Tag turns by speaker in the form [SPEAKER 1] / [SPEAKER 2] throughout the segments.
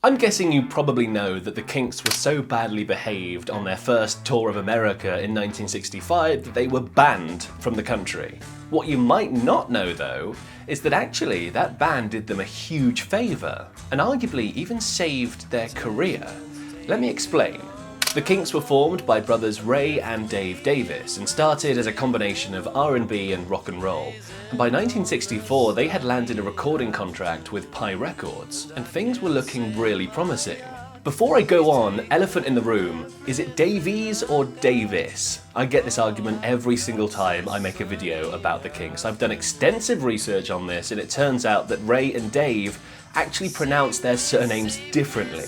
[SPEAKER 1] I'm guessing you probably know that the Kinks were so badly behaved on their first tour of America in 1965 that they were banned from the country. What you might not know though, is that actually that ban did them a huge favour, and arguably even saved their career. Let me explain. The Kinks were formed by brothers Ray and Dave Davis and started as a combination of R&B and rock and roll. And by 1964 they had landed a recording contract with Pi Records, and things were looking really promising. Before I go on, elephant in the room, is it Davies or Davis? I get this argument every single time I make a video about the Kinks. I've done extensive research on this, and it turns out that Ray and Dave actually pronounce their surnames differently.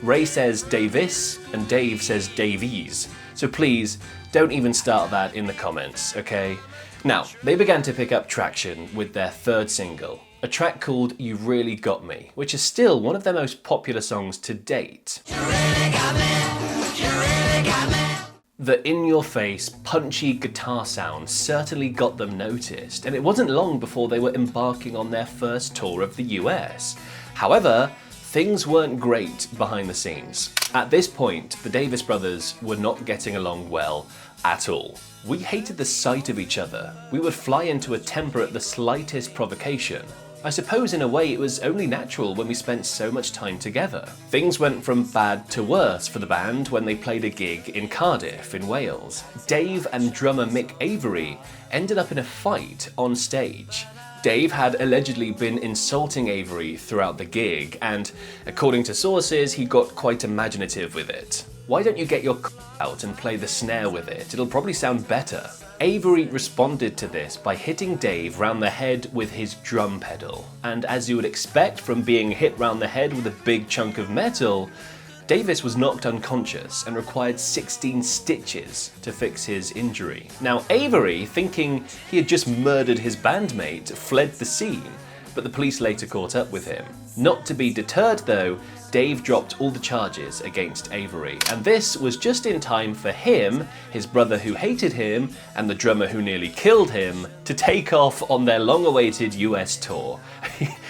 [SPEAKER 1] Ray says Davis and Dave says Davies. So please, don't even start that in the comments, okay? Now, they began to pick up traction with their third single, a track called You Really Got Me, which is still one of their most popular songs to date. You really got me. You really got me. The in-your-face, punchy guitar sound certainly got them noticed, and it wasn't long before they were embarking on their first tour of the US. However, things weren't great behind the scenes. At this point, the Davis brothers were not getting along well at all. We hated the sight of each other. We would fly into a temper at the slightest provocation. I suppose in a way it was only natural when we spent so much time together. Things went from bad to worse for the band when they played a gig in Cardiff in Wales. Dave and drummer Mick Avery ended up in a fight on stage. Dave had allegedly been insulting Avery throughout the gig, and according to sources, he got quite imaginative with it. Why don't you get your out and play the snare with it? It'll probably sound better. Avery responded to this by hitting Dave round the head with his drum pedal, and as you would expect from being hit round the head with a big chunk of metal, Davis was knocked unconscious and required 16 stitches to fix his injury. Now Avery, thinking he had just murdered his bandmate, fled the scene, but the police later caught up with him. Not to be deterred though, Dave dropped all the charges against Avery, and this was just in time for him, his brother who hated him, and the drummer who nearly killed him, to take off on their long-awaited US tour.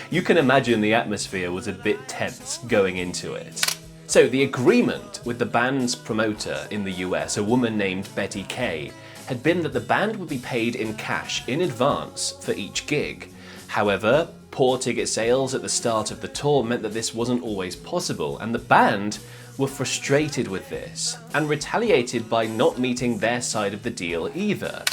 [SPEAKER 1] You can imagine the atmosphere was a bit tense going into it. So the agreement with the band's promoter in the US, a woman named Betty Kay, had been that the band would be paid in cash in advance for each gig. However, poor ticket sales at the start of the tour meant that this wasn't always possible, and the band were frustrated with this and retaliated by not meeting their side of the deal either.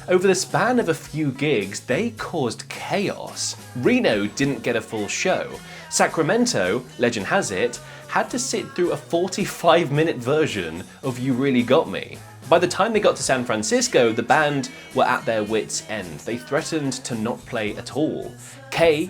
[SPEAKER 1] Over the span of a few gigs, they caused chaos. Reno didn't get a full show. Sacramento, legend has it, had to sit through a 45-minute version of You Really Got Me. By the time they got to San Francisco, the band were at their wits' end. They threatened to not play at all.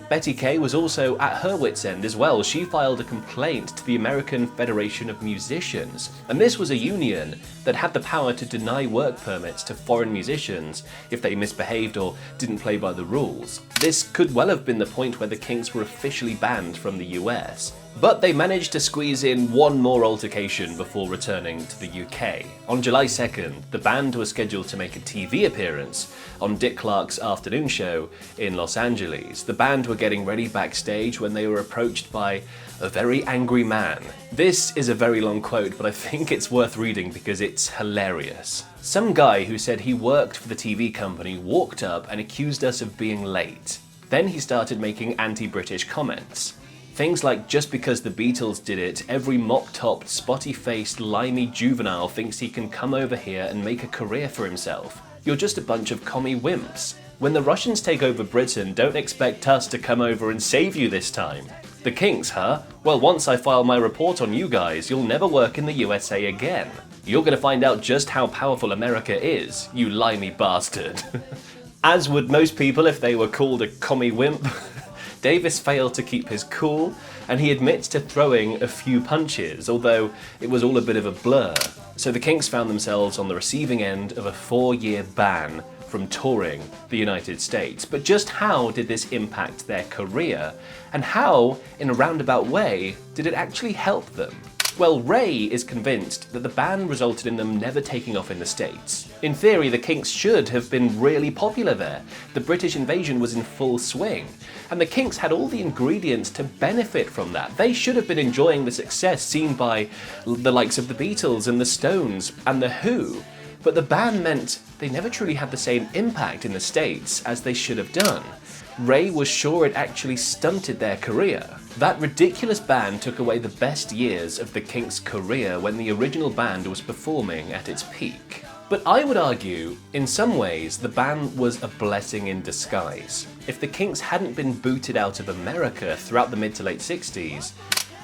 [SPEAKER 1] Betty Kay, was also at her wits' end as well. She filed a complaint to the American Federation of Musicians, and this was a union that had the power to deny work permits to foreign musicians if they misbehaved or didn't play by the rules. This could well have been the point where the Kinks were officially banned from the US. But they managed to squeeze in one more altercation before returning to the UK. On July 2nd, the band was scheduled to make a TV appearance on Dick Clark's afternoon show in Los Angeles. The band were getting ready backstage when they were approached by a very angry man. This is a very long quote, but I think it's worth reading because it's hilarious. Some guy who said he worked for the TV company walked up and accused us of being late. Then he started making anti-British comments. Things like, just because the Beatles did it, every mop-topped, spotty-faced, limey juvenile thinks he can come over here and make a career for himself. You're just a bunch of commie wimps. When the Russians take over Britain, don't expect us to come over and save you this time. The Kinks, huh? Well, once I file my report on you guys, you'll never work in the USA again. You're gonna find out just how powerful America is, you limey bastard. As would most people if they were called a commie wimp. Davis failed to keep his cool, and he admits to throwing a few punches, although it was all a bit of a blur. So the Kinks found themselves on the receiving end of a 4-year ban from touring the United States. But just how did this impact their career? And how, in a roundabout way, did it actually help them? Well, Ray is convinced that the ban resulted in them never taking off in the States. In theory, the Kinks should have been really popular there. The British invasion was in full swing, and the Kinks had all the ingredients to benefit from that. They should have been enjoying the success seen by the likes of the Beatles and the Stones and the Who, but the ban meant they never truly had the same impact in the States as they should have done. Ray was sure it actually stunted their career. That ridiculous ban took away the best years of the Kinks' career when the original band was performing at its peak. But I would argue, in some ways, the ban was a blessing in disguise. If the Kinks hadn't been booted out of America throughout the mid to late 60s,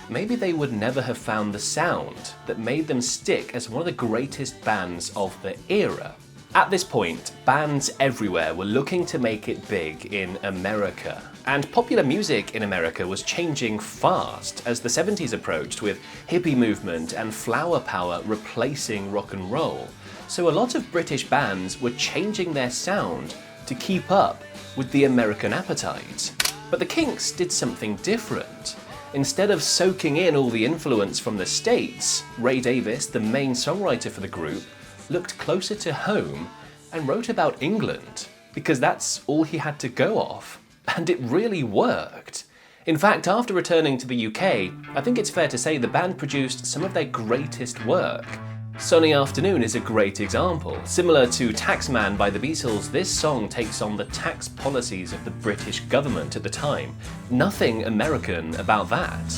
[SPEAKER 1] maybe they would never have found the sound that made them stick as one of the greatest bands of the era. At this point, bands everywhere were looking to make it big in America. And popular music in America was changing fast as the 70s approached, with hippie movement and flower power replacing rock and roll. So a lot of British bands were changing their sound to keep up with the American appetite. But the Kinks did something different. Instead of soaking in all the influence from the States, Ray Davies, the main songwriter for the group, looked closer to home and wrote about England, because that's all he had to go off. And it really worked. In fact, after returning to the UK, I think it's fair to say the band produced some of their greatest work. Sunny Afternoon is a great example. Similar to Taxman by the Beatles, this song takes on the tax policies of the British government at the time. Nothing American about that.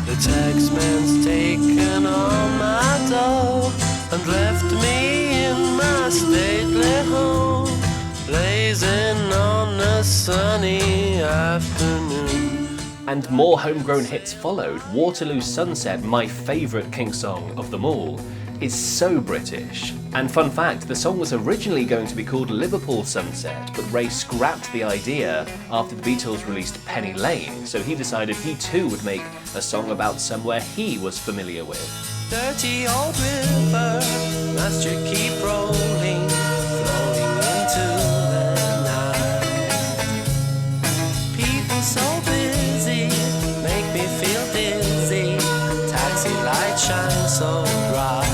[SPEAKER 2] The taxman's taken all my dough and left me in my stately home, blazing on a sunny afternoon.
[SPEAKER 1] And more homegrown hits followed. Waterloo Sunset, my favourite Kinks song of them all, is so British. And fun fact, the song was originally going to be called Liverpool Sunset, but Ray scrapped the idea after the Beatles released Penny Lane, so he decided he too would make a song about somewhere he was familiar with.
[SPEAKER 2] Dirty old river, must you keep rolling, flowing into the night. People so busy, make me feel dizzy, taxi lights shine so bright.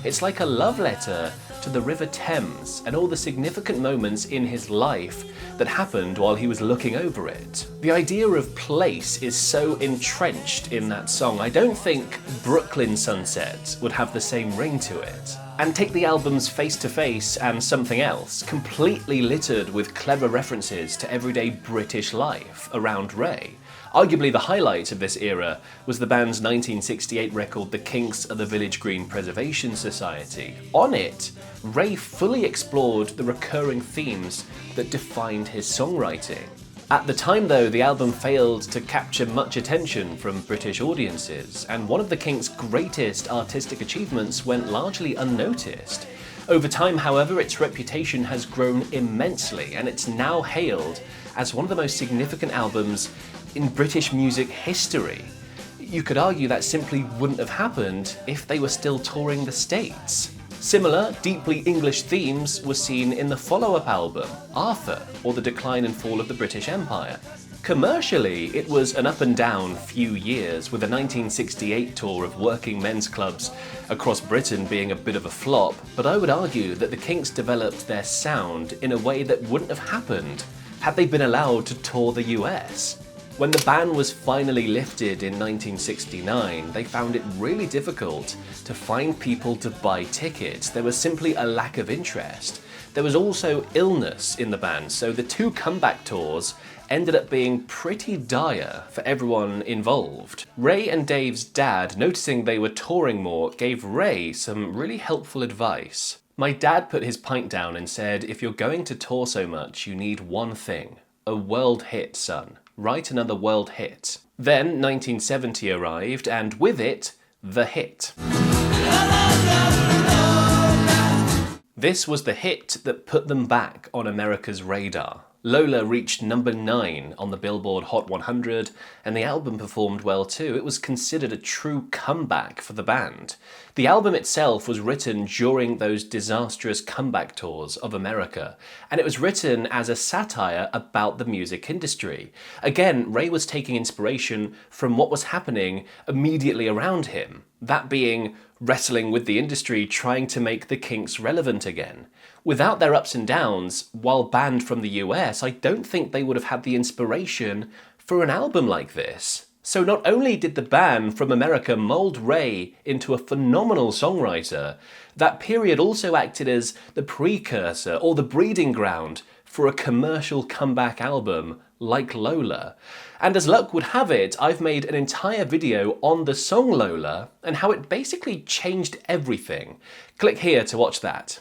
[SPEAKER 1] It's like a love letter to the River Thames and all the significant moments in his life that happened while he was looking over it. The idea of place is so entrenched in that song. I don't think Brooklyn Sunset would have the same ring to it. And take the albums Face to Face and Something Else, completely littered with clever references to everyday British life around Ray. Arguably the highlight of this era was the band's 1968 record The Kinks are the Village Green Preservation Society. On it, Ray fully explored the recurring themes that defined his songwriting. At the time though, the album failed to capture much attention from British audiences, and one of the Kinks' greatest artistic achievements went largely unnoticed. Over time, however, its reputation has grown immensely, and it's now hailed as one of the most significant albums in British music history. You could argue that simply wouldn't have happened if they were still touring the States. Similar, deeply English themes were seen in the follow-up album, Arthur, or the Decline and Fall of the British Empire. Commercially, it was an up and down few years, with the 1968 tour of working men's clubs across Britain being a bit of a flop, but I would argue that the Kinks developed their sound in a way that wouldn't have happened had they been allowed to tour the US. When the ban was finally lifted in 1969, they found it really difficult to find people to buy tickets. There was simply a lack of interest. There was also illness in the band, so the two comeback tours ended up being pretty dire for everyone involved. Ray and Dave's dad, noticing they were touring more, gave Ray some really helpful advice. My dad put his pint down and said, "If you're going to tour so much, you need one thing. A world hit, son. Write another world hit." Then 1970 arrived, and with it, the hit. This was the hit that put them back on America's radar. Lola reached number 9 on the Billboard Hot 100, and the album performed well too. It was considered a true comeback for the band. The album itself was written during those disastrous comeback tours of America, and it was written as a satire about the music industry. Again, Ray was taking inspiration from what was happening immediately around him, that being wrestling with the industry, trying to make the Kinks relevant again. Without their ups and downs, while banned from the US, I don't think they would have had the inspiration for an album like this. So not only did the ban from America mould Ray into a phenomenal songwriter, that period also acted as the precursor or the breeding ground for a commercial comeback album like Lola. And as luck would have it, I've made an entire video on the song Lola and how it basically changed everything. Click here to watch that.